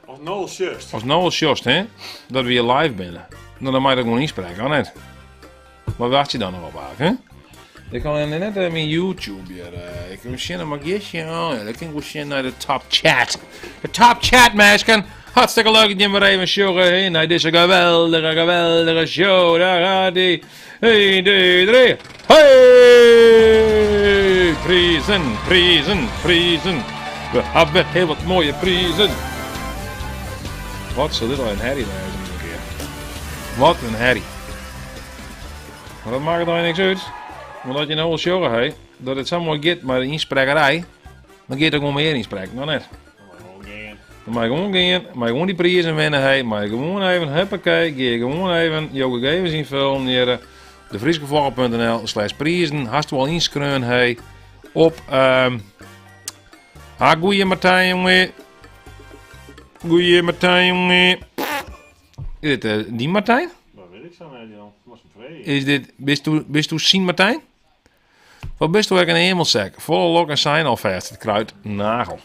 Als nou just, hè? Dat we hier live binnen. Nou, dan mag je dat gewoon inspreken, of net? Waar wacht je dan nog op, hè? Ik kan net mijn YouTube hier. Ik kan misschien een magiertje. Oh ja, dan kan ik misschien naar de top chat. De top chat, meisken. Hartstikke leuk dat je maar even sjoggen naar deze geweldige show. Daar gaat hij. 1, 2, 3. Hey! Prijzen. We hebben heel wat mooie prijzen. Wat zal dit al een herrie zijn een keer. Wat een herrie. Maar dat maakt er dan niks uit. Want als je nou wil sjoggen hebt, dat het zo mooi gaat met de insprekerij, dan gaat er gewoon meer inspreken, dan net. Dan mag je gewoon gaan, mag je gewoon die prijzen winnen, hey, mag je gewoon even, huppakee, ga je gewoon even je gegevens invullen naar devrieskevogel.nl/prijzen. Hast u al inschreven, hey, op, goeie Martijn, jongen. Goeie Martijn, jongen. Is dit die Martijn? Dat weet ik zo niet, Jan. Was een vrede. Is dit, bist u Sien Martijn? Wat bist u ook een hemelzak? Volle lok en zijn alvast. Het kruid nagel.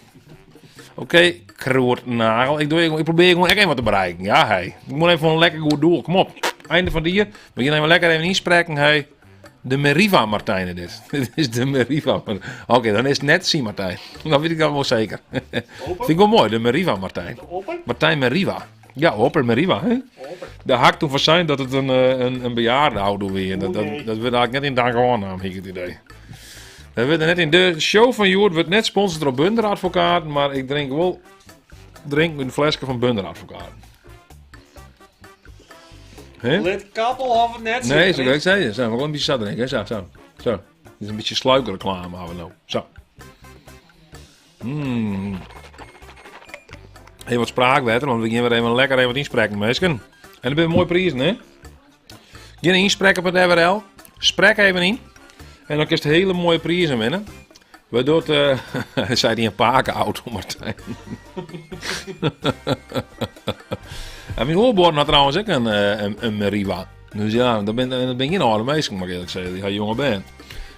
Oké, kruid nagel. Ik probeer gewoon echt even wat te bereiken. Ja, hey. Ik moet even een lekker goed doel. Kom op. Einde van die hier. We gaan even lekker even inspreken. Hey. De Meriva Martijn dit. Dit is de Meriva. Oké, dan is het net Sien Martijn. Dat weet ik dan wel zeker. Vind ik wel mooi. De Meriva Martijn. Martijn Meriva. Ja, Hopper Meriva. Hè? Daar had ik toen voor zijn dat het een bejaarde auto weer. Dat werd eigenlijk net in Dagenhoornaam, heb ik het idee. Dat werd net in de show van Joert wordt net sponsord door Bunder Advocaat, maar ik drink een flesje van Bunder Advocaat. Lid Kappel of het net Nee, zo kan ik zeggen. Zo, we gaan een beetje zat drinken. Zo. Dit is een beetje sluikreclame hebben we nou. Zo. Even wat spraakwetter, want we gaan weer even lekker even wat inspreken, mensen. En dan ben je mooi prijzen, hè? Geen inspreken op het URL. Sprek even in. En dan kun je hele mooie prijzen winnen. Waardoor zei hij een pakenauto, Martijn. En mijn oorborden had trouwens ook een Meriva. Dus ja, dat ben ik geen oude meisje, mag ik eerlijk zeggen. Die ga jonge bent.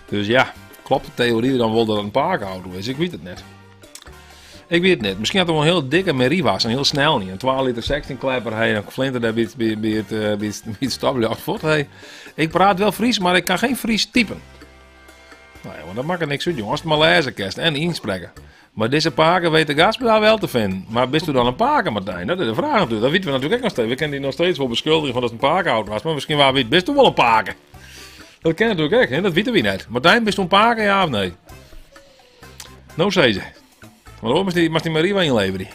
Dus ja, klopt de theorie dan wel dat het een pakenauto is? Ik weet het net. Misschien had hij wel een heel dikke Meriva's en heel snel niet. Een 12 liter 16 klepper, hij een flinter daar bij het stapje voet. Hey. Ik praat wel Fries, maar ik kan geen Fries typen. Nou ja, maar dat maakt er niks uit, jongens. Het Malaise kerst en inspreken. Maar deze paken weet de gaspedaal wel te vinden. Maar bist u dan een paken, Martijn? Dat is de vraag natuurlijk. Dat weten we natuurlijk ook nog steeds. We kennen die nog steeds wel beschuldigen van dat het een pakenauto was. Maar misschien waar weet, bist u wel een paken? Dat ken je natuurlijk ook, hè? Dat weten we niet. Martijn, bist u een paken, ja of nee? Nou, zei ze. Maar dan mag die Marie wel inleveren.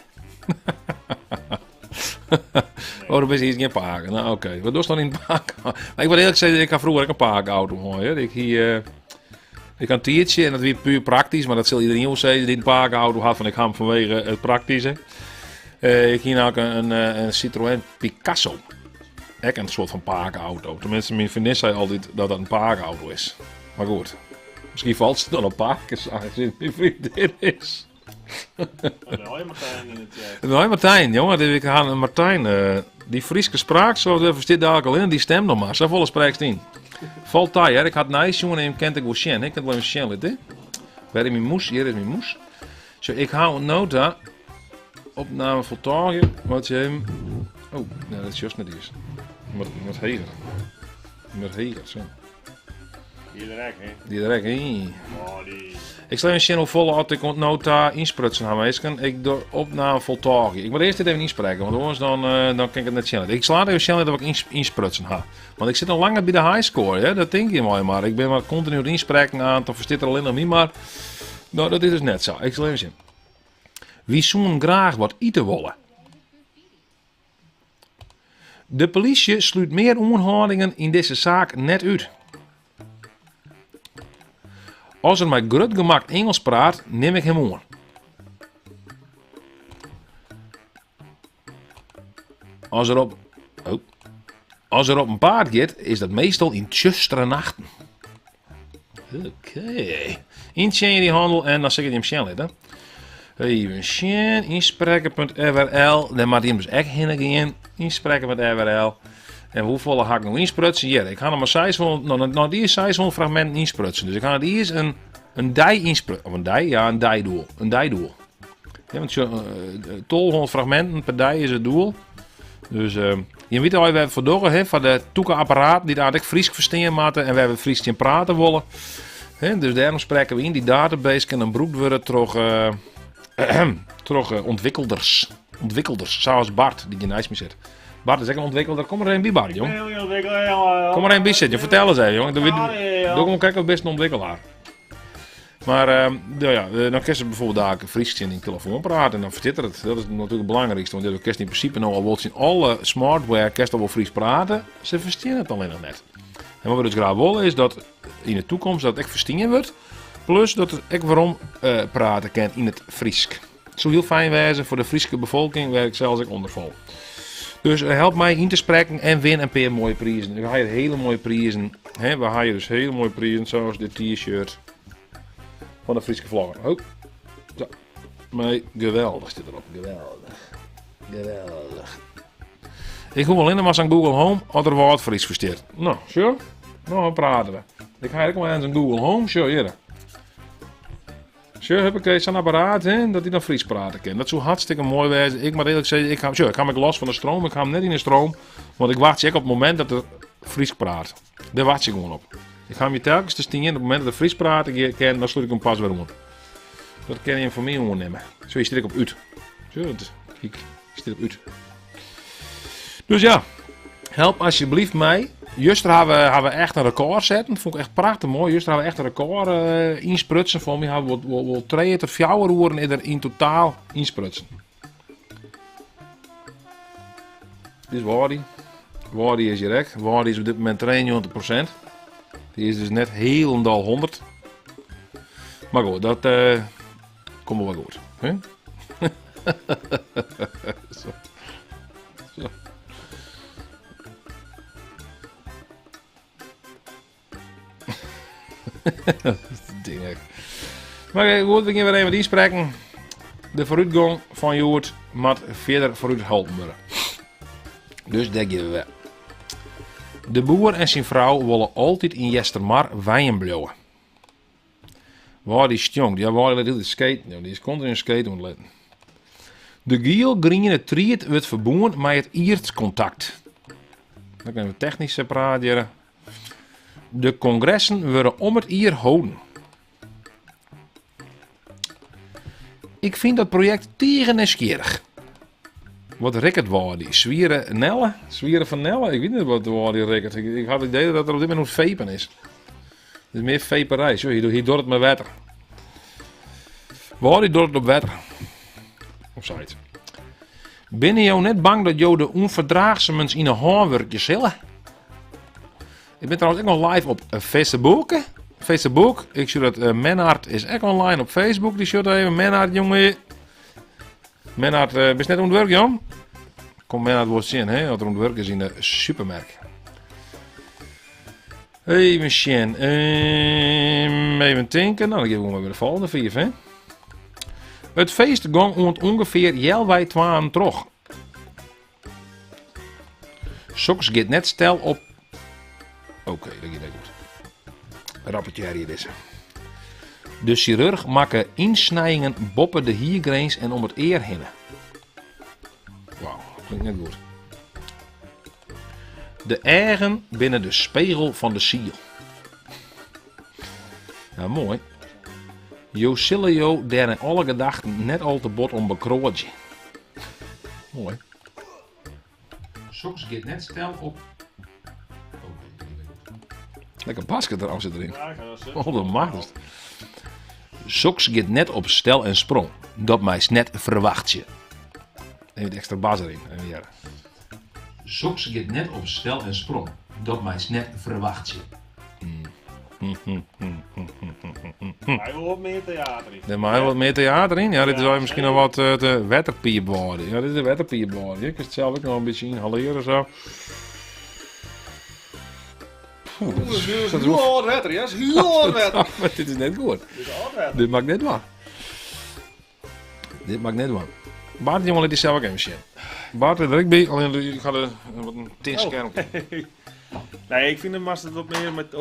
Oh, dan is hij geen paken. Nou, oké. Wat doe je dan in een paken? Ik wil eerlijk zeggen, ik had vroeger ook een pakenauto. Hoor. Ik had een tiertje en dat werd puur praktisch. Maar dat zal iedereen wel zeggen die een pakenauto had. Van ik ga hem vanwege het praktische. Ik hier ook een Citroën Picasso. Echt een soort van pakenauto. Tenminste, mijn vriendin zei altijd dat dat een pakenauto is. Maar goed. Misschien valt ze dan op paken. Aangezien mijn vriendin is. Hoi Martijn in het chat. Hoi Martijn, jongen, ik ga Martijn, die Frieske spraak, zo versteed daar al in, die stem nog maar, zo volle spreekst in. Valt hij, hè? Ik had nice jongen en kent ik wel Sjen, ik kan wel een Sjen hè? Waar is mijn moes? Hier is mijn moes. Zo, ik hou een nota, opname voltooien, wat je hem, oh, nee, dat is juist niet eens. Met heger. Met heger, zo. Die direct, hè? Die direct, hé. Oh, die... Ik stel een channel vol als ik nota insprutsen gaan wezen. Ik door opname voltooien. Ik moet eerst dit even inspreken, want anders dan kan ik het net channel. Ik sla even channel dat ik insprutsen ga. Want ik zit al langer bij de highscore, hè? Dat denk je mooi maar. Ik ben maar continu inspreken aan, dan verstaat er alleen nog niet, maar nou, dat is dus net zo. Ik stel even zien. Wie zoen graag wat eten willen? De politie sluit meer aanhoudingen in deze zaak net uit. Als er met groot gemak Engels praat, neem ik hem aan. Als er op een paard gaat, is dat meestal in tjustere nachten. Oké. Intjen je die handel en dan zeg je hem snel, hè? Even zien, inspreken.url. Daar moet je hem dus echt heen gaan. Inspreken.url. En hoeveel ga ik nou insprutsen? Ja, ik ga nog maar 600, nou die is 600 fragmenten insprutsen. Dus ik ga het eerst een dij insprutsen. Of een dij? Ja, een dijdoel. Een dijdoel. Ja, want 1200 fragmenten per dag is het doel. Dus je weet al, we hebben verdoren van de toekenapparaat die daar Fries verstaan moeten en we hebben Fries in praten willen. Dus daarom spreken we in die database kan een broek worden door ontwikkelders. Ontwikkelders, zoals Bart, die je naast me zit. Bart is echt een ontwikkelder. Kom er een bij, Bart, jong. Kom er een bij zitten. Vertel eens even, jong. Doe gewoon kijken of best een ontwikkelaar. Maar dan kun je bijvoorbeeld daar Fries in telefoon praten en dan vertelt het. Dat is natuurlijk het belangrijkste, want je kan in principe nou al wat in alle smartware kan je al wel Fries praten. Ze verstaan het alleen nog net. En wat we dus graag willen is dat in de toekomst dat het echt verstaan wordt. Plus dat het echt waarom praten kan in het Fries. Het zou heel fijn wezen voor de Friese bevolking, waar ik zelfs ook onder val. Dus help mij in te spreken en win een paar mooie prijzen. We hebben hele mooie prijzen. We hebben dus hele mooie prijzen, zoals dit t-shirt van de Friese vlogger. Oh. Zo. Maar geweldig zit erop. Geweldig. Geweldig. Ik hoef alleen maar aan Google Home of er wat Fries versteert. Nou, zo. Nou, dan praten we. Ik ga eigenlijk maar aan zijn Google Home. Zo, hier. Zo heb ik zo'n apparaat dat hij dan Fries praten kan. Dat zou hartstikke mooi wezen. Ik moet eerlijk zeggen, ik ga me los van de stroom. Ik ga hem net in de stroom. Want ik wacht check op het moment dat er Fries praat. Daar wacht je gewoon op. Ik ga hem je telkens te stingen. Op het moment dat er Fries praat, dan sluit ik hem pas weer om. Dat kan je voor mij ondernemen. Zo, je stik op uit. Zo, ik stik op uit. Dus ja, help alsjeblieft mij. Juster hebben we echt een record zetten. Dat vond ik echt prachtig mooi. Juster hebben we echt een record insprutsen. Voor mij hebben we wel 3 tot 4 uur er in totaal insprutsen. Dit is Wardy. Wardy is hier echt. Wardy is op dit moment 93%. Die is dus net helemaal 100. Maar goed, dat komt wel goed. Hè? Zo. Zo. Dat is het ding echt. Maar goed, we gaan weer even inspreken. De vooruitgang van Joert moet verder vooruit helpen worden. Dus dat geven we. De boer en zijn vrouw willen altijd in Jestermar wijn blijven. Waar die stjong, die wilde skaten. Ja, die is continu skaten aan het letten. De geel-groene triet wordt verbonden met het iertcontact. Dan kunnen we technisch praten. De congressen worden om het ier houden. Ik vind dat project tegen nieuwsgierig. Wat Rickert was die? Zwieren van Nelle? Ik weet niet wat was die Rickert. Ik had het idee dat er op dit moment vepen is. Het is meer veperij. Zo, hier doet het met water. Waar die doet het op water? Of zoiets. Ben je net bang dat jou de onverdraagzaamheid in een handwerkje zullen? Ik ben trouwens ook nog live op Facebook. Ik zie dat Menhard is ook online op Facebook. Die shot even. Menhard, jongen. Menhard, ben je net aan het werk, Jan? Kom Menhard wel zien, hè? Dat er aan het werk is in de supermarkt. Even zien. Even denken. Nou, dan geven we maar weer de volgende 4, hè? Het feest ging ongeveer heel wij 2 terug. Soks gaat net stel op. Oké, dat gaat goed. Rapporteer hier deze. De chirurg maakt insnijingen boppen de hiergrens en om het eer heen. Wauw, klinkt net goed. De eigen binnen de spiegel van de ziel. Ja, mooi. Jo zullen jo daar in alle gedachten net al te bot om bekroodje. Mooi. Soks gaat net stel op. Lekker basket er zit erin. Oh, dat mag dus. Soks gaat net op stel en sprong. Dat mij net verwacht je. Even het extra bas erin. Soks gaat net op stel en sprong. Dat mij net verwacht je. Hij wil wat meer theater in. Er mag wat meer theater in. Ja, dit is misschien nog wat de wetterpier worden. Ja, dit is de wetterpier worden. Ik kan het zelf ook nog een beetje inhaleren zo. Dat is heel hard wetter, ja? Dat is heel hard wetter. Maar dit is net goed. Dit maakt net wat. Dit maakt net wat. Bart, jongen, dit is zelf ook even zien. Bart, er ik bij. Alleen ik ga er wat een tin scherm. Nee, ik vind hem het wat meer met.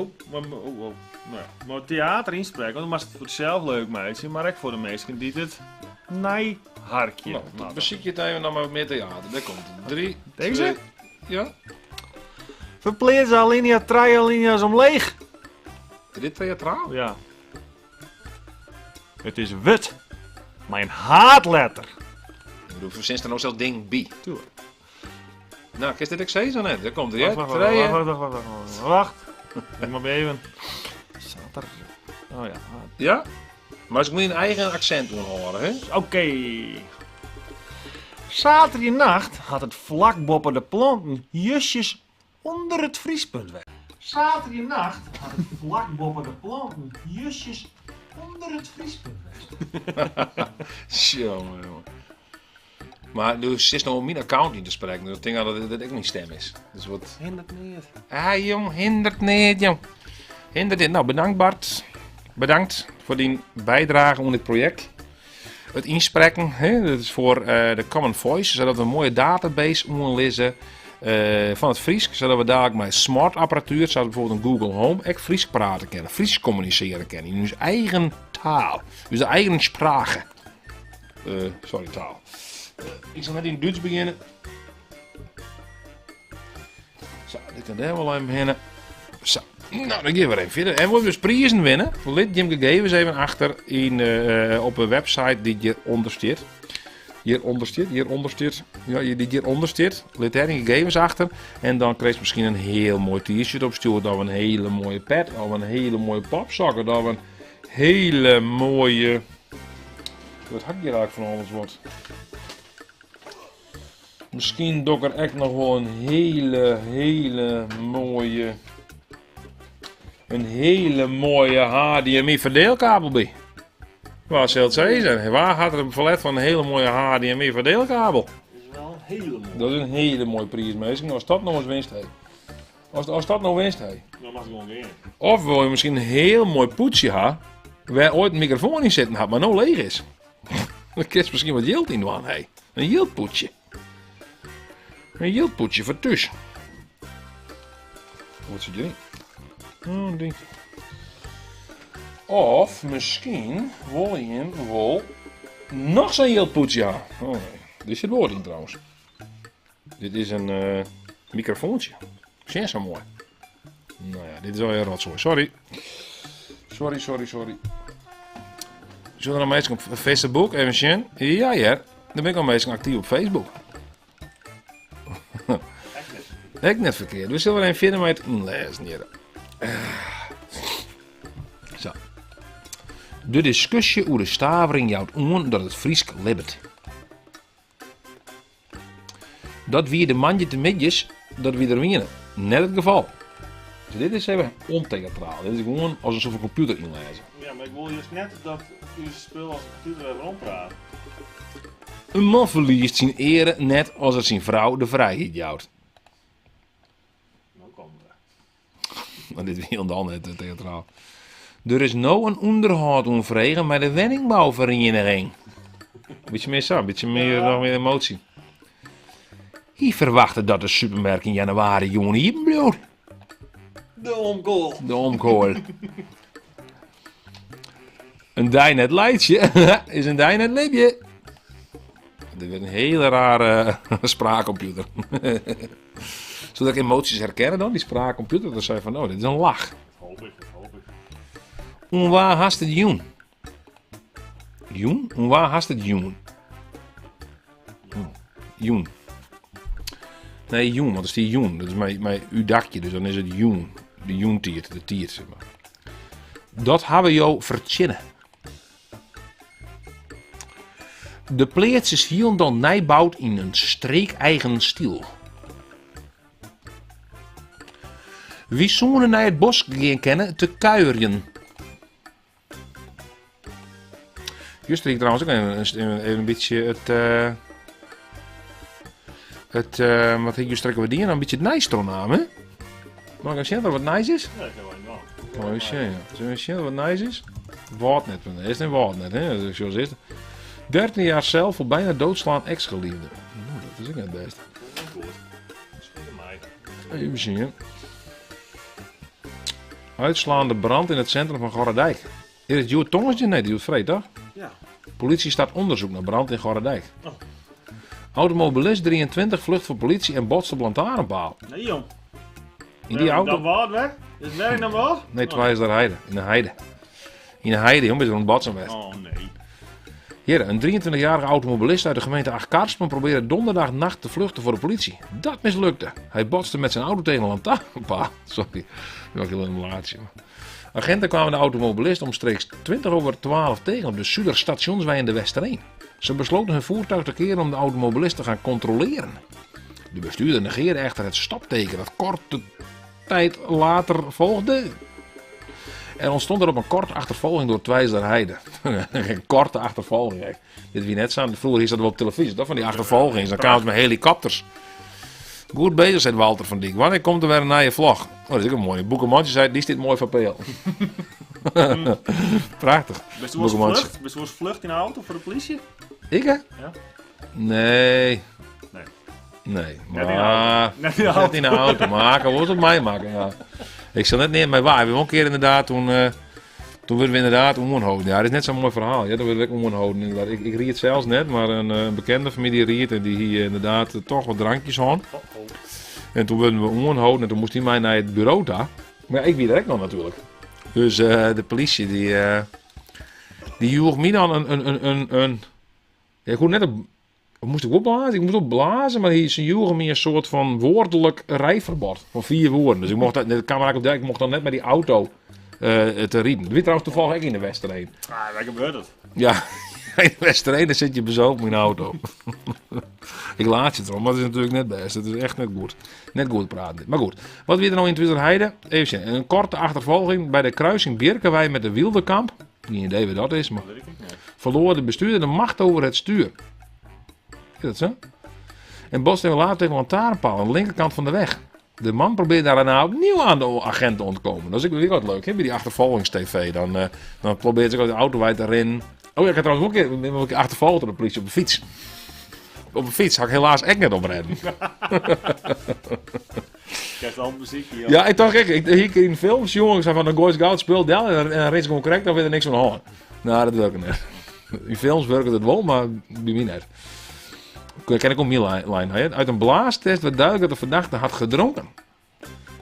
Maar theater inspreken, want dan was het voor zelf leuk, meisje. Maar ook voor de mensen die het harkje. Nou, beziek je het even nog maar wat meer theater. Daar komt het. 3, Deze? 2, ja. Verpleert ze alinea, 3 alinea's omleeg. Dit theatraal? Ja. Het is wit. Mijn haatletter. Ik bedoel, sinds er nou zelfs ding B. Tuurlijk. Nou, is dit ik zei zo net? Daar komt hij, hè? Wacht. Wacht. Ik maar even. Zaterdag. Oh ja. Ja? Maar ze moet een eigen accent doen horen, hè? Oké. Zaterdagnacht had het vlak boven de planten justjes onder het vriespunt weg. Zaterdagnacht had het vlak boven de planten justjes onder het vriespunt weg. Jongen, jongen. Maar dus is nog om mijn account niet te spreken. Dus ik denk dat het ook niet stem is. Dus wat... Hindert niet. Ah, jong, hindert niet, jong. Hindert niet. Nou, bedankt Bart. Bedankt voor die bijdrage aan dit project. Het inspreken, hè, dat is voor de Common Voice, zodat we een mooie database onderlezen van het Fries. Zodat we dadelijk met smart apparatuur, zoals bijvoorbeeld een Google Home, echt Fries praten kennen, Fries communiceren kennen. In onze eigen taal, dus de eigen sprache. Sorry, taal. Ik zal net in Duits beginnen. Zo, dit kan daar wel even beginnen. Zo, nou dan gaan we even verder. En we hebben dus prijzen winnen. Lid je hem gegevens even achter op een website die je ondersteunt. Hier ondersteunt. Ja, die hier ondersteunt. Lid daar in gegevens achter. En dan krijg je misschien een heel mooi t-shirt opstuurd. Of een hele mooie pet. Of een hele mooie popzakken. Of een hele mooie... Wat had ik hier eigenlijk van alles wat? Misschien doe ik er echt nog wel een hele mooie... Een hele mooie HDMI verdeelkabel bij. Waar zal het zijn? Waar gaat er een verlet van een hele mooie HDMI verdeelkabel? Dat is wel een hele mooie. Dat is een hele mooie prijs, mensen. Als dat nou eens winst heeft. Als dat nou winst heeft. Dan mag ik gewoon weer. Of wil je misschien een heel mooi poetsje hebben. Waar ooit een microfoon in zitten had, maar nou leeg is. Dan kun je misschien wat yield in doen. Hey. Een yieldpoetje. Een yieldpoetje voor thuis. Wat zit erin? Oh, ding. Of misschien wil je hem wel nog zo'n yieldpoetje hebben. Oh nee, dit zit woord in trouwens. Dit is een microfoontje. Zie je zo mooi? Nou ja, dit is wel heel rotzooi. Sorry. Sorry. Zullen we nog mensen op Facebook even zien? Ja, dan ben ik al meestal actief op Facebook. Echt net verkeerd. We zullen even vinden met het inlezen hier. Zo. De discussie over de stavering jouwt aan dat het Friesk libbert. Dat wie de manje te midjes, dat wie er winnen. Net het geval. Dus dit is even ontheatraal. Dit is gewoon als een soort van computer inlezen. Ja, maar ik wil juist net dat uw spul als computer even rondpraat. Een man verliest zijn ere net als het zijn vrouw de vrijheid jouwt. Nou komen we. Maar dit is heel dan het theatraal. Er is nou een onderhoud onvregen met de woningbouwvereniging. Beetje meer zo, beetje meer, nog meer emotie. Hij verwachtte dat de supermarkt in januari juni bloed. De omkool. De omkool. Een Dynet lightje is een Dynet lipje. Dit is een hele rare spraakcomputer. Zodat ik emoties herkennen dan, die spraakcomputer. Dan zei je van, oh, dit is een lach. Hoop ik. Waar hast het joen? Joen? Waar hast het joen? Joen. Nee, joen, want dat is die joen. Dat is mijn uw dakje, dus dan is het joen. De joentiert, de tiert, zeg maar. Dat hebben we jou verzinnen. De pleats is hier dan nijbouwd in een streek-eigen stiel. Wie zonen naar het bos gaan kennen te kuieren. Juist ik trouwens ook even een beetje wat ik juist trekken we die een beetje het nice naam, hè? Mag ik eens zien wat nice is? Ja, ik heb wel een naam. Mooi zien, ja. Zullen we zien wat nice is? Woordnet, dat is een woordnet, hè? Dat is zoals is het. 13 jaar zelf voor bijna doodslaan ex-geliefde. Dat is ook het best. Dat is goed. Schiet mij. Even zien. Uitslaande brand in het centrum van Gorredijk. Is het Joert Tongensje? Nee, die doet vreed, toch? Ja. Politie start onderzoek naar brand in Gorredijk. Oh. Automobilist 23 vlucht voor politie en botst op lantaarnpaal. Nee, jong. In die auto... Dan wat weg? Is het werk dan wat? Nee, twee is daar heide. In de heide. In de heide, jongen, is er een botsen weg. Oh, nee. Hier, een 23-jarige automobilist uit de gemeente Achtkarspel probeerde donderdag nacht te vluchten voor de politie. Dat mislukte. Hij botste met zijn auto tegen een lantaarnpaal. Sorry, dat was een laatje. Agenten kwamen de automobilist omstreeks 11:20 tegen op de Zuider Stationsweg in de Westereen. Ze besloten hun voertuig te keren om de automobilist te gaan controleren. De bestuurder negeerde echter het stopteken dat korte tijd later volgde. Er ontstond erop een korte achtervolging door Twijsder Heide. Een korte achtervolging. Hè. Dit wie net staan. Vroeger is dat wel op televisie. Dat van die achtervolgingen. Dan kwamen ze met helikopters. Goed bezig, zei Walter van Dijk. Wanneer komt er weer een nieuwe vlog? Oh, dat is ook een mooie. Boekemantje zei, die is dit mooi van PL. Prachtig. Best wel eens vlucht in de auto voor de politie? Ik hè? Ja. Nee. Nee. Nee. Net in de Maar... auto. Net in de Net auto. in de auto maken. Wat op mij maken, ja. Ik zal net neer met waar. We hebben een keer inderdaad toen werden we inderdaad omhouden. Ja, dat is net zo'n mooi verhaal. Ja, dan werden we omhouden inderdaad. Ik ried het zelfs net, maar een bekende familie ried en die hier inderdaad toch wat drankjes had. En toen werden we omhouden en toen moest hij mij naar het bureau daar. Maar ja, ik wie direct nog natuurlijk. Dus de politie die joeg me dan een ja, ik kon net een... Moest ik opblazen? Ik moest opblazen, maar ze joegen me een soort van woordelijk rijverbod van 4 woorden. Dus ik mocht, de camera op ik mocht dan net met die auto te rieden. Dat weet trouwens toevallig ook in de Westereen. Ah, waar gebeurt het? Ja, in de Westereen dan zit je bezopen in de auto. Ik laat je het erom, maar dat is natuurlijk net best. Het is echt net goed. Net goed praten. Maar goed, wat weer er nou in Twijsder Heide? Even zien. Een korte achtervolging bij de kruising Birkenwij met de Wildekamp. Geen idee wat dat is, maar Dat weet ik niet. verloor de bestuurder de macht over het stuur. Is dat zo? En botste even later tegen een lantaarnpaal aan de linkerkant van de weg. De man probeert daarna opnieuw aan de agent te ontkomen. Dat is ook weer wat leuk, hè? Bij die achtervolgingstv. Dan probeert ze ook de auto uit te rennen. Oh ja, ik had trouwens ook een keer achtervolgd door de politie op de fiets. Op een fiets had ik helaas echt net oprijden. Krijgt al muziek hier. Ja, ik dacht, hier in films, jongens, van de Goys Goud speelt del en dan reed ze gewoon correct, dan weet er niks van horen. Nou, dat werkt niet. In films werkt het wel, maar bij mij niet. Ken ik ook lijn. Uit een blaastest werd duidelijk dat de verdachte had gedronken.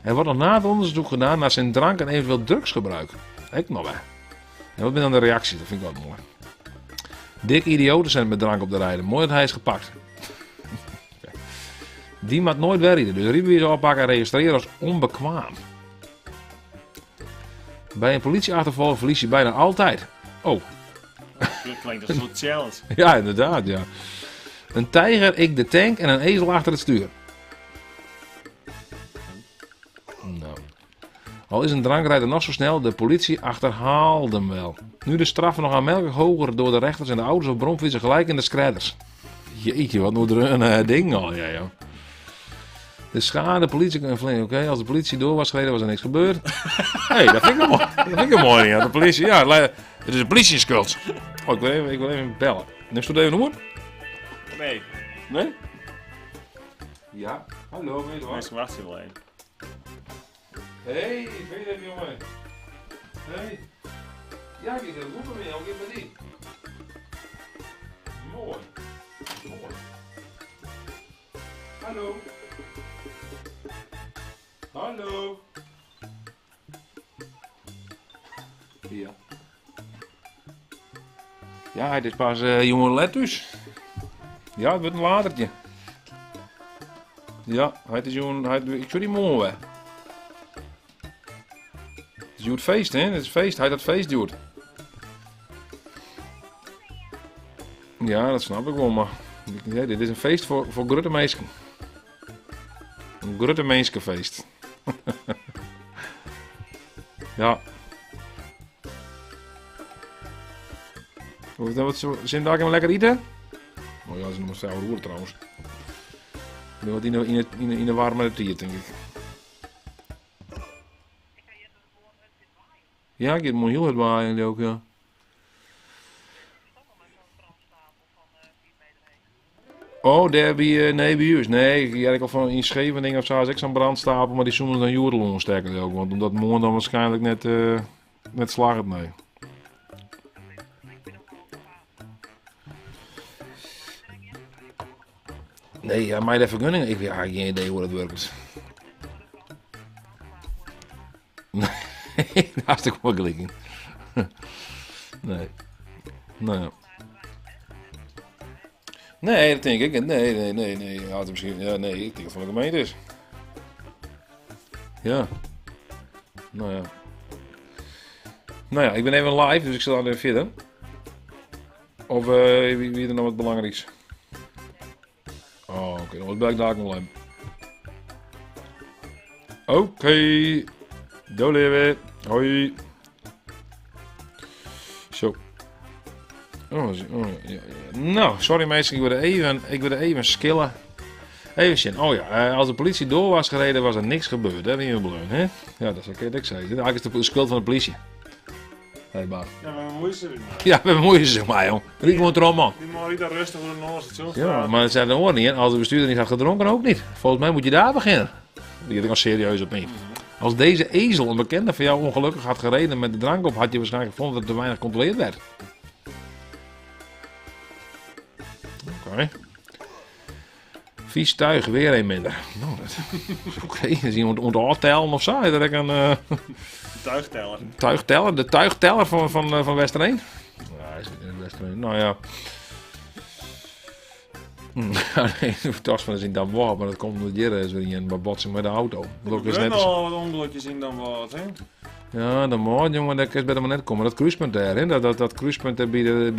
Er wordt nog na het onderzoek gedaan naar zijn drank en eventueel drugsgebruik. Ik nog wel. En wat ben dan de reacties? Dat vind ik wel mooi. Dikke idioten zijn met drank op de rijden. Mooi dat hij is gepakt. Die mag nooit werken. Dus riepen we ze oppakken en registreren als onbekwaam. Bij een politieachtervolging verlies je bijna altijd. Oh. Dat klinkt als een soort challenge. Ja, inderdaad, ja. Een tijger, ik de tank en een ezel achter het stuur. Nou. Al is een drankrijder nog zo snel, de politie achterhaalde hem wel. Nu de straffen nog aanmerkelijk hoger door de rechters en de ouders of bromfietsen gelijk in de schredders. Jeetje, wat moet er een ding al, ja, joh. De schade, politie... Oké, als de politie door was gereden, was er niks gebeurd. Hé, dat vind ik mooi. Dat vind ik mooi, ja. De politie, ja, het is de politie schuld. Oh, ik wil even bellen. Neemt u het even noemen? Nee. Nee? Ja. Hallo, weet je wat? Mensen wachten wel even. Hey, ik weet even, jongen. Hey. Ja, ik heb het goed met jou, ik heb die. Mooi. Mooi. Hallo. Hallo. Ja. Ja, het is pas jonge lettuce. Ja, het wordt een latertje. Ja, het is jongen, ik zou die mooi weg. Het is het feest, hè? Het is feest, hij dat feest doet. Ja, dat snap ik wel, maar dit is een feest voor grote mensen. Een grote mensenfeest. Ja. Zijn daar even lekker eten? Oh ja, ze noemen zelf roer trouwens. Ik ben wat in de warme tier, denk ik. Ja, ik heb het heel hard waaien ook, ja. Oh, daar heb je, nee, bij u. Nee, ik had al van in Scheveningen of zo, is ik zo'n brandstapel, maar die zoenen dan joerdelon sterker ook, want omdat morgen dan waarschijnlijk net slaagt, nee. Nee, ja, maar de vergunning, ik heb geen idee hoe dat werkt. Nee, hartstikke makkelijk in. Nee. Nou ja. Nee, dat denk ik. Nee. Ja, het misschien, ja, nee, ik denk dat van de gemeente is. Ja. Nou ja. Nou ja, ik ben even live, dus ik zal even verder. Of wie er nog wat belangrijks? Oh, oké, dan ben ik daar nog even. Oké. Doei leven. Hoi. Zo. Oh, ja. Nou, sorry mensen, ik wil even skillen. Even zien. Oh ja, als de politie door was gereden was er niks gebeurd. Hè, in Beloon, hè? Ja, dat is ik zeggen. Eigenlijk is de schuld van de politie. Hey, Bart. Ja, maar we moesten er maar. Ja, we bemoeien zich maar, joh. Riek gewoon erom, man. Die mag niet daar rustig door de noord zo. Ja, maar dat zijn de oren niet. Als de bestuurder niet had gedronken, ook niet. Volgens mij moet je daar beginnen. Die heb ik al serieus op mee. Als deze ezel, een bekende van jou, ongelukkig had gereden met de drank op, had je waarschijnlijk gevonden dat er te weinig gecontroleerd werd. Oké. Vies tuig, weer een minder. Nou, dat is oké. Is iemand onder tellen of zo? Dat ik een Tuigteller. tuigteller, de tuigteller van Westereen. Ja, is niet in Westereen. Nou ja. Ja, nee, de tas van is in Dan Ward, maar dat komt omdat Jirre is weer een botsing met de auto. Er zijn al wat ongelukjes in Dan Ward, hè? Ja, Dan Ward, jongen, dat is bij de maar net komen. Dat kruispunt daar, hè? Dat kruispunt bij de...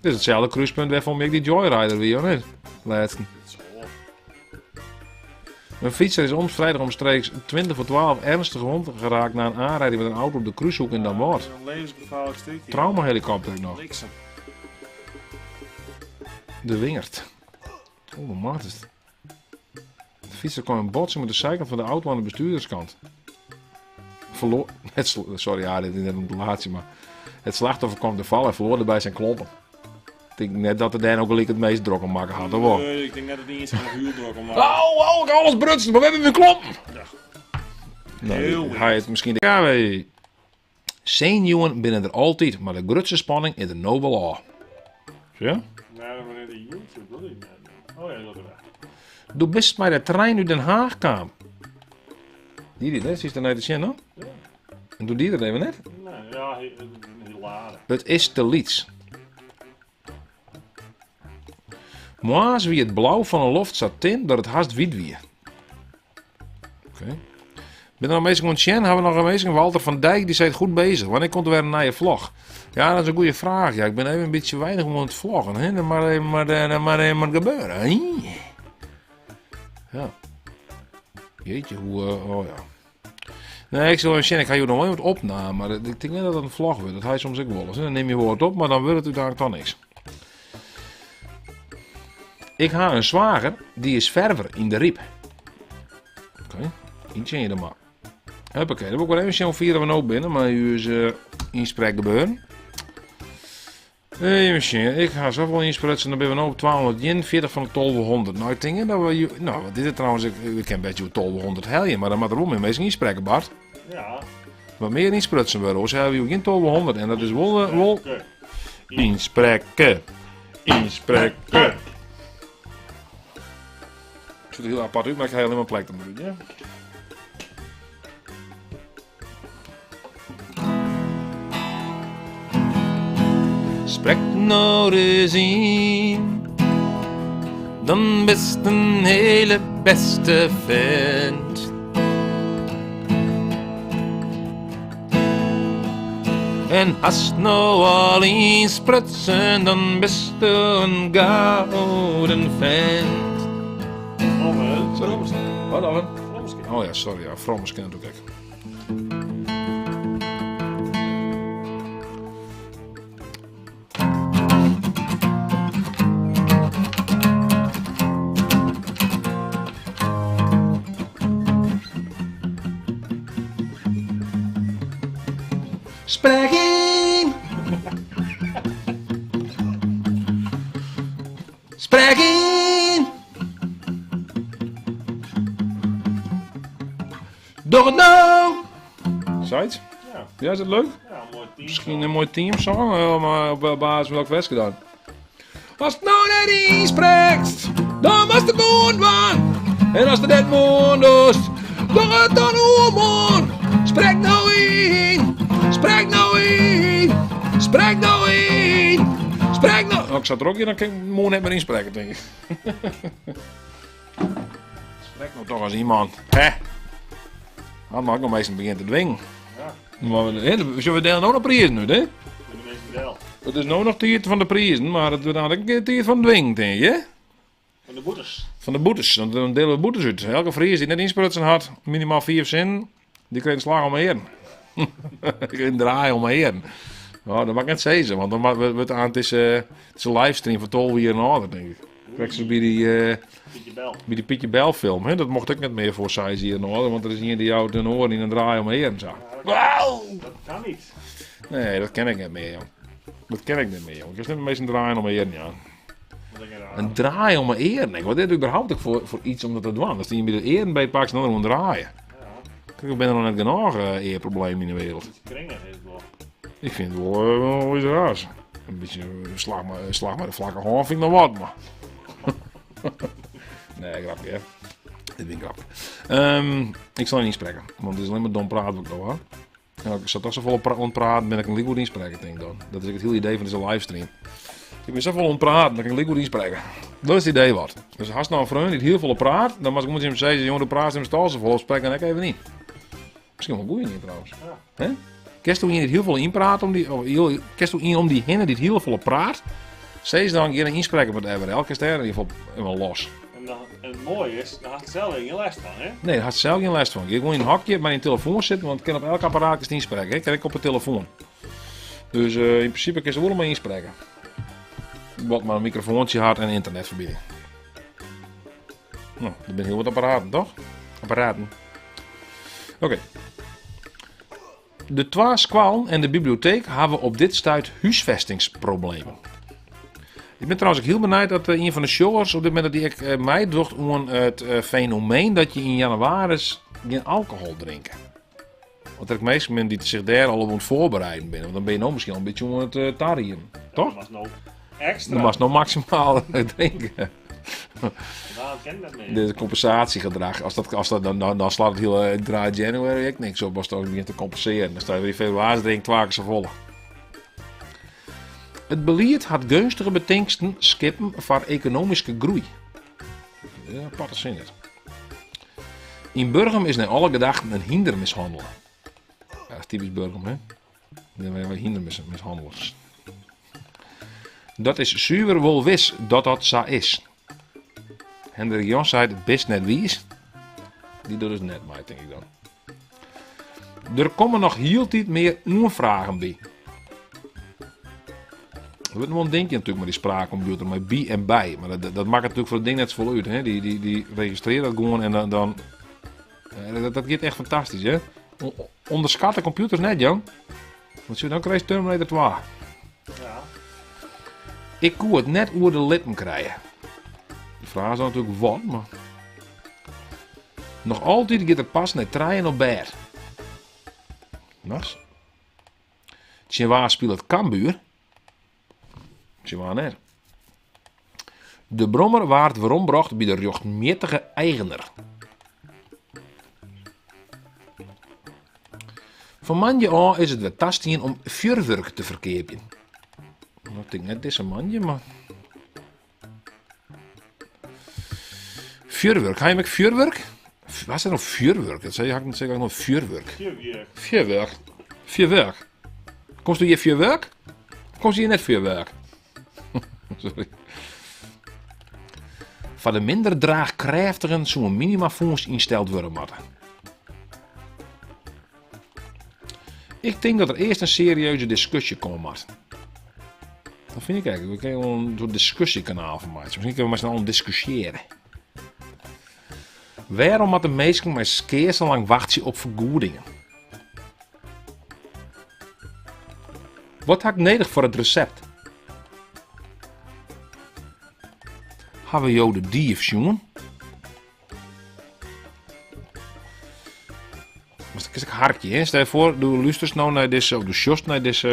Dit is hetzelfde kruispunt waarvan ik die Joyrider weer, of niet? Laatste. Een fietser is vrijdag omstreeks 20 voor 12 ernstig gewond geraakt na een aanrijding met een auto op de kruishoek in Dan Ward. Een levensgevaarlijk stukje. Traumahelikopter nog. Bliksem. De Wingert. Oh, wat maakt het? De fietser kwam in botsing met de zijkant van de auto aan de bestuurderskant. Verloor... Sorry, ja, dit is net een relatie, maar... Het slachtoffer kwam te vallen en verloor erbij zijn klompen. Ik denk net dat de Dan ook wel het meest druk om maken had, hoor. Nee, ik denk net dat hij niet eens een huurdruk om Oh, alles brutst, maar we hebben weer klompen! Ja. Nou, Heel hij het misschien... Ja, wij... Zenuwen binnen er altijd, maar de grootste spanning is de noble law. Zie je? Nee, dat was net een YouTube, dat ik net. Oh ja, dat is weg. Doe best bij de trein uit Den Haag kwam. Die is er net te zien, hoor. Ja. En doe die er even net. Nee, ja, heel laat. Het is te liets. Moas wie het blauw van een loft zat in dat het haast wit wie. Oké. Ben er nog bezig met Sjen? Hebben we nog een bezig? Walter van Dijk, die zei goed bezig. Wanneer komt er weer een nieuwe vlog? Ja, dat is een goede vraag. Ja, ik ben even een beetje weinig om het vloggen. Hè? Dat maar even gebeuren. Hè? Ja. Jeetje, hoe... oh ja. Nee, ik zal Sjen, ik ga je nog wel wat opnemen. Maar ik denk niet dat het een vlog wordt. Dat hij soms ook wel eens. Dan neem je woord op, maar dan wordt het uiteindelijk toch niks. Ik heb een zwager, die is verver in de Riep. Oké, iets in je er maar. Hoppakee, dan moet ik wel even zien vieren we ook binnen, maar u is insprek gebeuren. Even ik ga zoveel insprutsen, dan ben we ook 1240 van de 1200. Nou, ik denk dat we... Nou, wat is het trouwens? Ik ken een beetje 1200 helje, maar dan moet er ook meestal inspreken, Bart. Ja. Wat meer insprutsen we, Roos, hebben we ook geen 1200. En dat is wel inspreken. Inspreken. Ik zit er heel apart uit, maar ik ga helemaal plek te doen, ja? Sprek nou eens in, dan best een hele beste vent. En als nou al eens sprutsen, dan best een gouden vent. Wat dan? Oh ja, sorry, ja, Frommes ken het ook echt. Spreken! Spreken! Doe het nou! Zoiets? Ja. Ja, is het leuk? Ja, mooi team. Misschien een mooi teamsong, maar op basis van welk wedstrijd dan? Als het nou net inspreekt! dan was de moon man. En als de net moon doet, dan gaat dan man. Spreek nou in, spreek nou in, spreek nou in, spreek nou. Oh, ik zat er ook in, dan kan ik moon net maar inspreken, denk ik. Spreek nou toch als iemand, hè? Dan mag ik nog meestal beginnen te dwingen. Ja. Maar zullen we delen ook nog prijzen nu, hè? Voor de mensen wel. Het is nou nog tijd van de prijzen, maar het wordt eigenlijk een tijd van dwingen, denk je, hè? Van de boetes. Van de boetes, dan delen we boetes uit. Elke Fries die net insprutsen had, minimaal 4 zinnen, die kreeg een slag om heen. Die kreeg een draai om heen. Nou, dat mag ik net zeggen, want het is een livestream van 12 uur en ouder, denk ik. Kijk ze bij Pietje Bel. die Pietje Bel film, hè? Dat mocht ik net meer voor size hier en ouder, want er is hier die jou ten oren in een draai om heen. Zo. Wauw! Dat kan niet. Nee, dat ken ik niet meer, joh. Dat ken ik niet meer, joh. Ik is net meestal een draai om heen, ja. Wat denk je daar? Een draai om een eer. Nee, wat is dit überhaupt ook voor iets om dat te doen? Dat je bij de eer bij het pak dan gewoon draaien. Ja, Kijk, ik ben er nog net genoeg eerproblemen in de wereld. iets kringen is het wel. Ik vind het wel iets raars. Een beetje slag maar de vlakke hand vind ik nog wat, maar. Nee, grapje, hè. Dit vind ik grapje. Ik zal niet spreken, want het is alleen maar dom praten wat ik nog hoor. Ja, ik zat toch zo vol ontpraten, ben ik een liquid inspreken, denk ik dan. Dat is het hele idee van deze livestream. Ik ben zo vol ontpraten, dat ik een liquid inspreken. Dat is het idee wat. Dus als nou een vriend die heel veel praat, dan moet je hem zeggen, jongen, de praat in stal zo vol, spreek dan ik even niet. Misschien wel een goeie niet trouwens. Ja. Hè? Kerst toen niet heel veel inpraat kerst toen om die hinnen die het heel veel praat, steeds dan geen inspreken met Everel, kerst er in ieder geval wel los. En het mooie is, daar had het zelf geen les van, hè? Nee, daar had ze zelf geen les van. Ik wil in een hokje bij een telefoon zitten, want ik kan op elk apparaat inspreken. Hè? Kan ik op een telefoon. Dus in principe kan ze wel maar inspreken. Wat maar een microfoontje had en internetverbinding. Nou, er zijn heel wat apparaten, toch? Apparaten. Oké. De twee squalen en de bibliotheek hebben op dit stuit huisvestingsproblemen. Ik ben trouwens ook heel benieuwd dat een van de showers op dit moment dat ik mij docht om het fenomeen dat je in januari geen alcohol drinken. Want er zijn meeste mensen die zich daar al op aan het voorbereiden zijn. Want dan ben je nou misschien al een beetje om het tarien. Toch? Dat was nog extra. Dan was nog maximaal drinken. Waarom ken ik dat mee? Dit is compensatiegedrag. Als dat dan slaat het heel dry January ook niks op als het ook begint te compenseren. Dan sta je weer in februari drinkt 2 keer zo vol. Het beleid had gunstige betingsten skippen voor economische groei. Ja, aparte zin het. In Burgum is naar alle gedachten een hindermishandelaar. Ja, dat is typisch Burgum, hè? Dan hebben we hindermishandelaars. Dat is zuiver wel wis dat dat zo is. Hendrik Jans zei het best net wie is. Die doet dus net mij, denk ik dan. Er komen nog heel tijd meer aanvragen bij. Er wordt nog een dingetje natuurlijk met die spraakcomputer, met bij en bij. Maar dat maakt natuurlijk voor het ding net zo vol uit. Hè? Die registreert dat gewoon en dan dat gaat echt fantastisch, hè? Onderschat de computers net, jong. Want dan krijg je Terminator 2. Ja. Ik kon het net over de lippen krijgen. De vraag is dan natuurlijk wat, maar... Nog altijd gaat er pas naar trein op bed. Nas. Tjewa speelt het Cambuur. Tjewa net. De brommer waard waarom bracht bij de rechtmatige eigenaar. Van manje aan is het weer tastien om vuurwerk te verkepen. Nou, ik denk net deze manje, maar... Vuurwerk, ga je met vuurwerk? Wat is er nog vuurwerk? Dat zei je, ik zeg nog vuurwerk. Vuurwerk. Vuurwerk. Komst u hier vuurwerk? Komst u hier net vuurwerk? Sorry. Van de minder draagkrachtigen zo'n minimafonds insteld worden moeten. Ik denk dat er eerst een serieuze discussie komen moet. Dat vind ik eigenlijk. We kunnen gewoon een discussiekanaal van maken. Misschien kunnen we maar snel discussiëren. Waarom moet de mensen maar skeer zo lang wachten op vergoedingen? Wat heb ik nodig voor het recept? Hebben we jou de dief, jongen? Maar dat is een hartje, hè? Stel je voor, je luistert nou naar deze, of de shows naar deze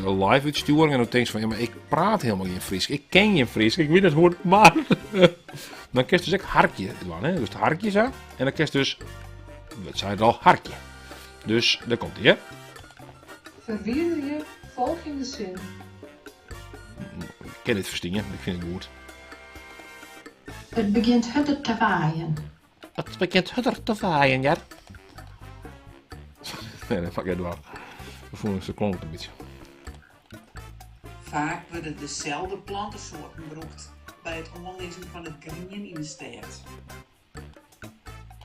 live uitsturing en dan denk je van, ja, maar ik praat helemaal geen Fries. Ik ken geen Fries. Ik weet het hoe het maar. Dan kun je dus ook harkje doen. Hè? Dus het harkje zo. En dan kun je dus, wat zei het al, harkje. Dus daar komt hij, hè. Verwijder je volgende zin. Ik ken dit verstingen, ik vind het goed. Het begint harder te waaien. Het begint harder te waaien, ja. Nee, dat pak ik wel. Dat voel ik zo klonk een beetje. Vaak worden dezelfde plantensoorten gebruikt bij het omlezen van het grien in de stad.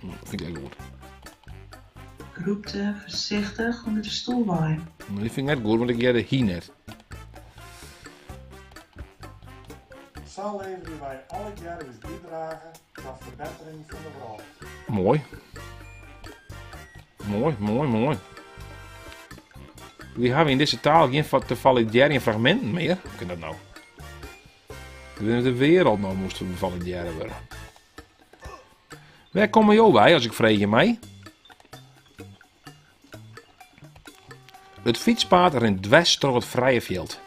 Dat vind ik echt goed. Roepte voorzichtig onder de stoel waaien. Maar die vind ik net goed, want ik jij de hier net. Zo leveren wij elk jaar eens bijdragen tot verbetering van de wereld. Mooi. Mooi, mooi, mooi. We hebben in deze taal geen te valideren fragmenten meer. Hoe kan dat nou? De wereld nou moest valideren worden. Waar kom je bij als ik vreeg je mij? Het fietspad rent dwars door het vrije veld.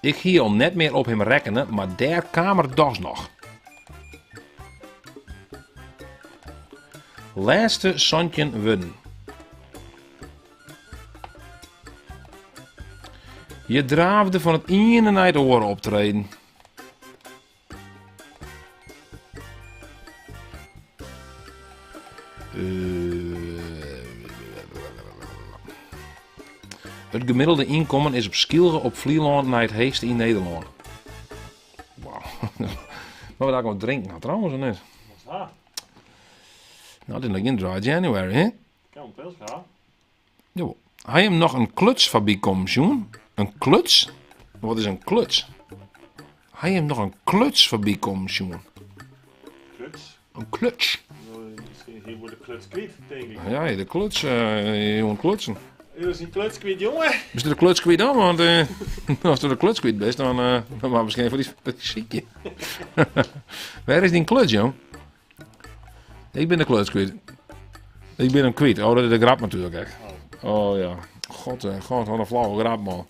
Ik hier al net meer op hem rekenen, maar daar kamer dos nog. Laatste Sontjen wudden. Je draafde van het ene naar het oren optreden. Het gemiddelde inkomen is op Skilge op Vlieland naar het heegste in Nederland. Wauw. Maar we daar gewoon drinken nou, trouwens of net? Wat is dat? Nou, dit is nog in dry January, hè? Ik heb een pils gehad. Jo. Hij hem nog een klutsfabriek komen zien? Een kluts? Wat is een kluts? Hij hem nog een klutsfabriek komen zien? Kluts. Een kluts? Hier wordt de kluts kwijt, denk ik. Ja, de kluts, je moet klutsen. Hier is een kluts kwijt, jongen. Is er de kluts kwijt dan? Want als er de kluts kwijt bent, dan maar misschien voor die ziekje. Waar is die kluts, jong? Ik ben de kluts kwijt. Ik ben hem kwijt. Oh, dat is de grap natuurlijk, echt. Oh ja. God, wat een flauwe grap, man.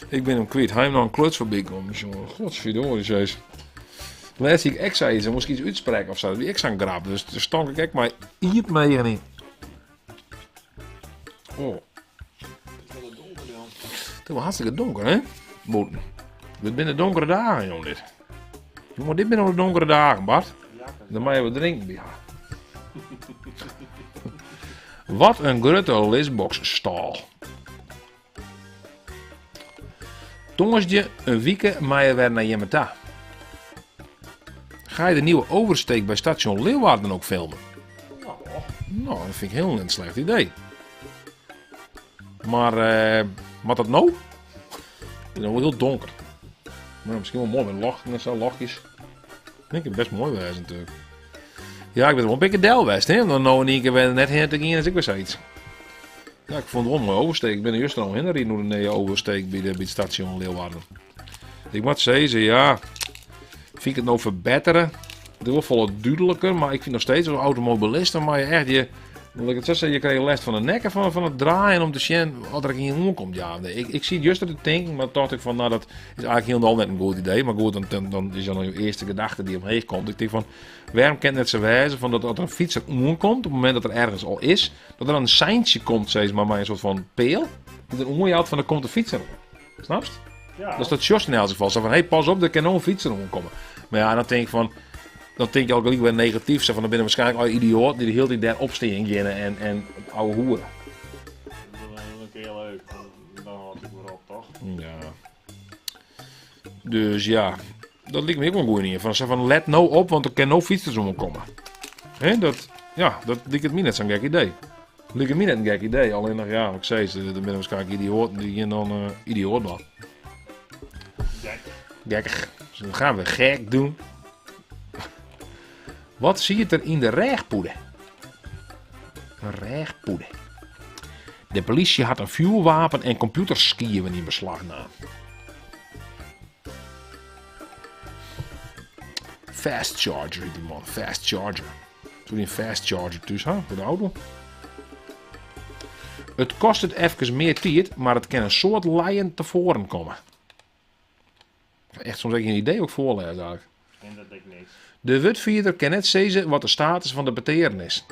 Ik ben hem kwijt. Hij heeft nog een klutsfabriek om. Jongen, godverdorie, jezus. Laatst zie ik extra iets, dan moest ik iets uitspreken of zo. Dat is extra een grap. Dus daar stonk ik echt maar iets mee in. Oh. Het was hartstikke donker, hè? Boeten. Dit zijn de donkere dagen, jongen, dit. Jongen, dit zijn de donkere dagen, Bart. Dan moet je wat drinken bij. Wat een grote lisbox-stal. Tongensje, een week maar je weer naar Jemeta. Ga je de nieuwe oversteek bij station Leeuwarden ook filmen? Nou, dat vind ik heel een slecht idee. Maar, wat dat nou? Het is nog wel heel donker. Maar misschien wel mooi met lochten en zo, lochtjes. Ik denk het best mooi wezen natuurlijk. Ja, ik ben wel een beetje delwest, hè. Dan nou en één keer weer net heen te gaan als ik weer zoiets. Ja, ik vond het wel een mooie oversteek. Ik ben er juist al heen gereden naar de oversteek bij het station Leeuwarden. Ik moet zeggen, ja, vind ik het nou verbeteren? Het is wel volle duidelijker, maar ik vind nog steeds als automobilist, maar je echt je krijgt last van de nekken van het draaien om te zien wat er in je komt. Ja, ik zie het juist dat ik denk, maar dacht ik van, nou dat is eigenlijk heel net een goed idee. Maar goed, dan is dan je eerste gedachte die omheen komt. Ik denk van, waarom kan het net zo wijzen van dat er een fietser omkomt op het moment dat er ergens al is, dat er een seintje komt, steeds maar een soort van peel, die er omhoudt van er komt een fietser om. Snap je? Ja. Dat is dat Jos in elk geval. Zo van, hey, pas op, er kan nog een fietser omkomen. Maar ja, dan denk ik van, dan denk je ook weer negatief. Zo van, dan ben je waarschijnlijk al idioot die de hele tijd daar opsteen gaan en ouwe hoeren. Dat is een keer leuk. Dan had ik weer op, toch? Ja. Dus ja, dat lijkt me ook wel goed in. Van let nou op, want er kan no fietsers omkomen. Hè, dat lijkt het me net zo'n gek idee. Lijkt het me net een gek idee. Alleen nog, ja, wat ik zei, er ben je waarschijnlijk idioten die gaan dan idioot dan. Gekkig. Dus dan gaan we gek doen. Wat zie je er in de reegpoeder? Een reegpoeder. De politie had een vuurwapen en computerskiën in beslag namen. Fast charger, die man. Fast charger. Toen een fast charger thuis had voor de auto. Het kost het even meer tijd, maar het kan een soort leien tevoren komen. echt soms heb ik geen idee ook voorlezen eigenlijk. En dat denk ik niks. De wutvierder kan net zeggen wat de status van de beteren is.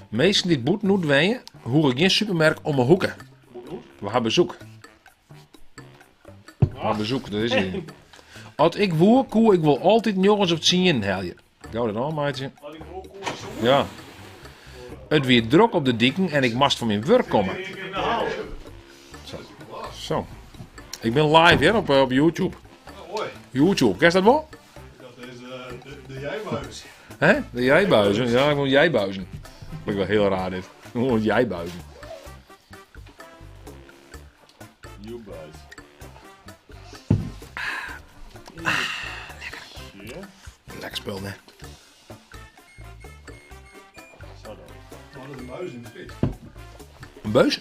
Meesten die het boet niet weten, hoor ik geen supermerk om mijn hoeken. We hebben bezoek. We hebben bezoek, dat is niet. Als ik woer, koe ik wil altijd jongens op het zien helden. Gauw dat aan, maatje. Ja. Het weer druk op de dieken en ik moest van mijn werk komen. Zo. Ik ben live hier op YouTube. YouTube, ken je dat wel? Dat is de jijbuis. Hè? De jijbuizen. Ja, ik moet jijbuizen. Dat vind ik wel heel raar dit. Gewoon jijbuizen. Jijbuis. Lekker spul, hè? Oh, dat is een muis in de spits. Een beus?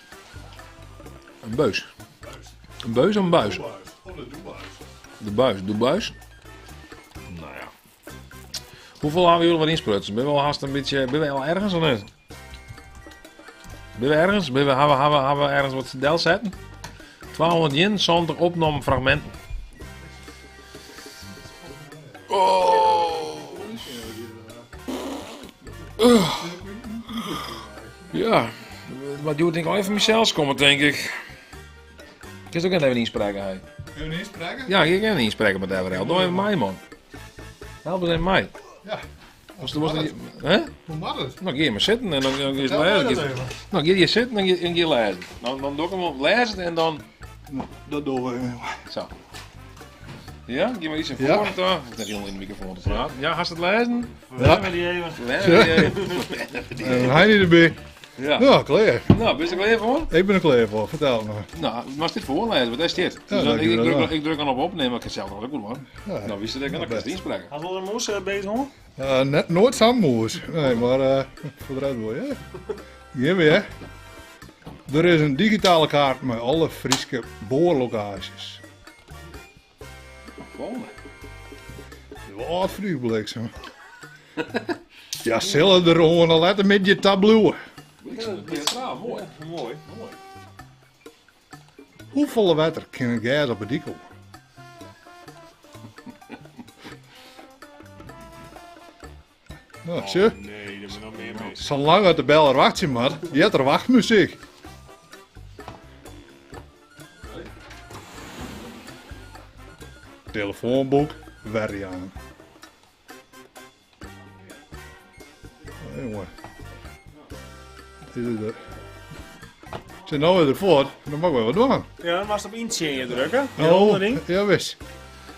Een beus. Een beus of een buis? Doebuis. Oh, de doebuis. De buis. De buis? Nou ja. Hoeveel hebben jullie wat insprutsen? Ben je wel haast een beetje... Ben je al ergens of niet? Ben we ergens? Hebben we ergens wat del zetten? 1271 opname fragmenten. Oh. Ja. Maar doe het denk ik al even mezelf komen, denk ik. Ik kan ook even inspreken, hij. Kun je niet spreken? Ja, ik kan niet inspreken met Everel. Doe even mij, man. Help eens even mij. Ja. Was het? Hè? Hoe mag het? Nou, ga je maar zitten en dan ga je Vertel mij dat lezen. even. Nou, ga je zitten en ga je lezen. Dan doe ik hem op lezen en dan... Dat doen we. Zo. Ja, geef maar iets in Ja. voor. Ja. Ik heb heel in de microfoon te praten. Ja, ga je het lezen? Ja. Met die even. Lezen. Hij niet erbij. Ja. Ja, klaar. Nou, ben je er klaar voor? Ik ben er klaar voor. Vertel me. Nou, maar dit voorlezen, wat is dit? Ja, Dus dank je wel. ik druk dan op opnemen, ik kan zelf nog goed man. Ja. Nou, wist je dat? Dan kan je het inspreken. Had wel een moes bezig hoor? Net nooit samen moes. Nee, maar voor de rest wel, ja. Hier weer. Er is een digitale kaart met alle Friese boorlocaties. Volgende. Wat Fries bliksem. Ja, zullen er gewoon al letten met je tableau. Ja, mooi. Mooi. Hoeveel water kan een gas op een dikkel? Nou, zie je? Nee, er moet nog meer mee. Zolang het de beller wacht je maar, je hebt er wachtmuziek. Telefoonboek, Veriaan. Jongen. Dit is de... Zit nou weer ervoor, dan mag ik wel wat doen. Ja, dan was het op inchain drukken. Hieronder ding. ja wist.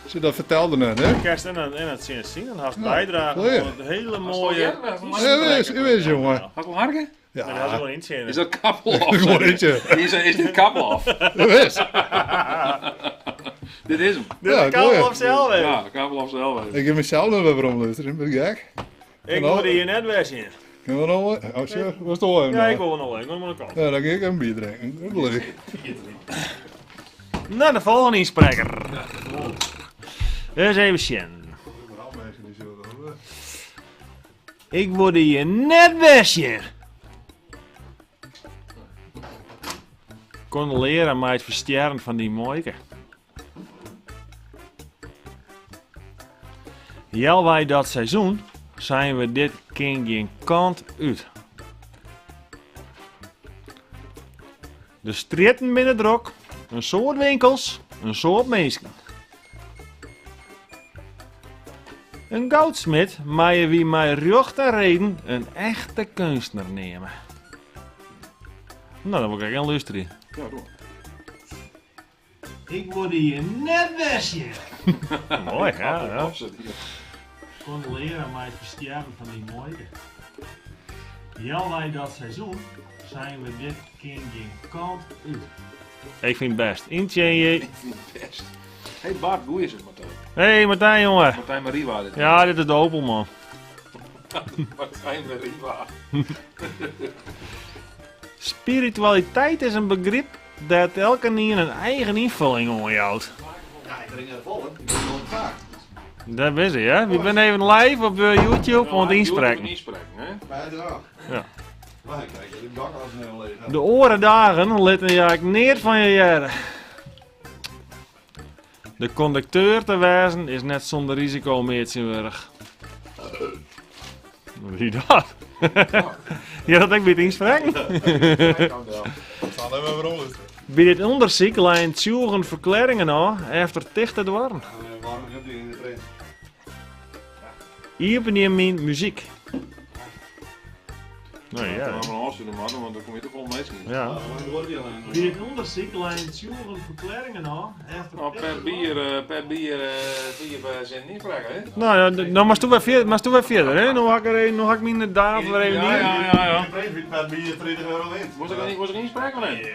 Ze dat vertelde net, hè? Kerst en het zien. Dan had Ja, bijdragen goeie. voor het hele mooie... Ja, wist jongen. Had ik wel harken? En dat is Ja, wel inchain. Is dat kappel of? Gewoon eentje. Is dit kappel of? Ja, wist. Dit is hem. Dus Ja, ik kan goeie. wel op zelf even. Ja, kappel of zelf. Ik heb mezelf nog weer omluisteren, ben ik gek? Ik moet hier net weer zien. Kunnen we nog wat? Oh, zo, was het al Ja, ik wil nog wel. Ik wil nog een kant. Ja, dan ga ik een bier drinken. Dat is leuk. Nou, de volgende inspreker. Dus even zien. Ik word hier net weer. Condoleren mij het versterren van die mooike. Jel wij dat seizoen, zijn we dit keer geen kant uit. De stritten binnen drok, een soort winkels, een soort mensen. Een goudsmid maaien wie mij recht en reden een echte kunstenaar nemen. Nou, dan wil ik gaan luisteren. Ja, doe. Ik word hier net westje. Mooi, ja. Condoleren mij het versterven van die mooie. Jel wij dat seizoen, zijn we dit keer geen kant uit. Ik vind het best. Intje. Ik vind het best. Hey Bart, hoe is het Martijn? Hey Martijn, jongen. Martijn Marie waar dit. Ja, dit is de Opel, man. Martijn Marie waar. Spiritualiteit is een begrip dat elke niet een eigen invulling onderhoudt. Ja, ik drink er vol, ik drink het vaak. Dat is het, hè? We zijn even live op YouTube om het inspreken. Hè? Bijdrage. Ja. Maar kijk, ik bak als een heel leeg. De orendagen litten ja ik neer van je jaren. De conducteur te wijzen is net zonder risico meer zinwurdig. Wie dat? Ja, dat ik bij het inspreken. Zal even waarom is het? Bij dit onderzoek lijnen 20 verklaringen aan efter tichten dwarren. Waarom heb je in de train? Hier neem mijn muziek. Nou ja. Maar afzien man, want dan kom je toch wel mee. Ja. Bij dit onderzoek lijnen 20 verklaringen aan efter Nou, per bier 4 cent niet vragen, hè? Nou ja, dan maar toe weer verder, hè? Nu ga ik mijn daad weer even neer. Ja. Per bier 30 euro winst. Was ik niet spreken, of niet?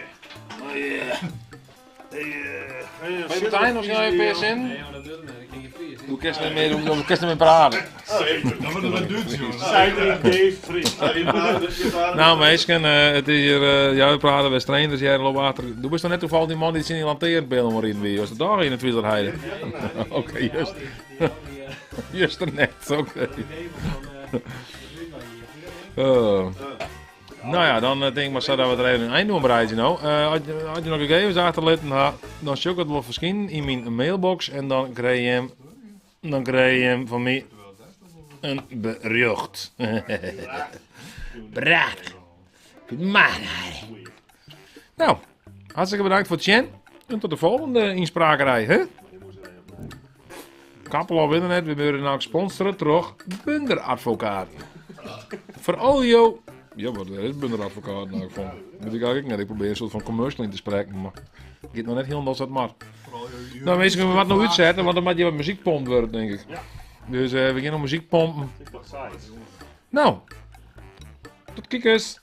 Ben je Martijn, of jij per cent? Nee, maar dat wil ik niet. Ik ging je vriezen. Hoe kerst niet meer, hoe kerst niet meer praten? Dat wordt wat duurt, jongen. Zijn Dave Fries. Nou, meisken, het is hier, we praten bij trainers, jij loopt water. Doe bist toch net toevallig die man die in die lanteernbeelden maar in wie? Was het daar in het Wielerheide? Oké, juist. Juist er net, oké. Nou ja, dan denk ik maar zo dat we er even een eind doen bereiden. Nou. Had je nog gegevens achterlaten, dan zoek ik het wel verschijnen in mijn mailbox en dan krijg je hem van mij een bericht. Prachtig. Maar. Nou, hartstikke bedankt voor het zien en tot de volgende insprakerij. Hè? Kappel op internet, we worden nou sponsoren terug Bunder Advocaat. Voor al jou. Ja, maar er is Bunder Advocaat nou van. Moet ik eigenlijk net. Ik probeer een soort van commercial in te spreken, maar ik weet nog net heel als dat maar. Nou, mensen, we wat nog uitzetten, want dan moet je wat muziekpomp worden, denk ik. Dus we gaan nog muziek pompen. Nou, tot kiekers.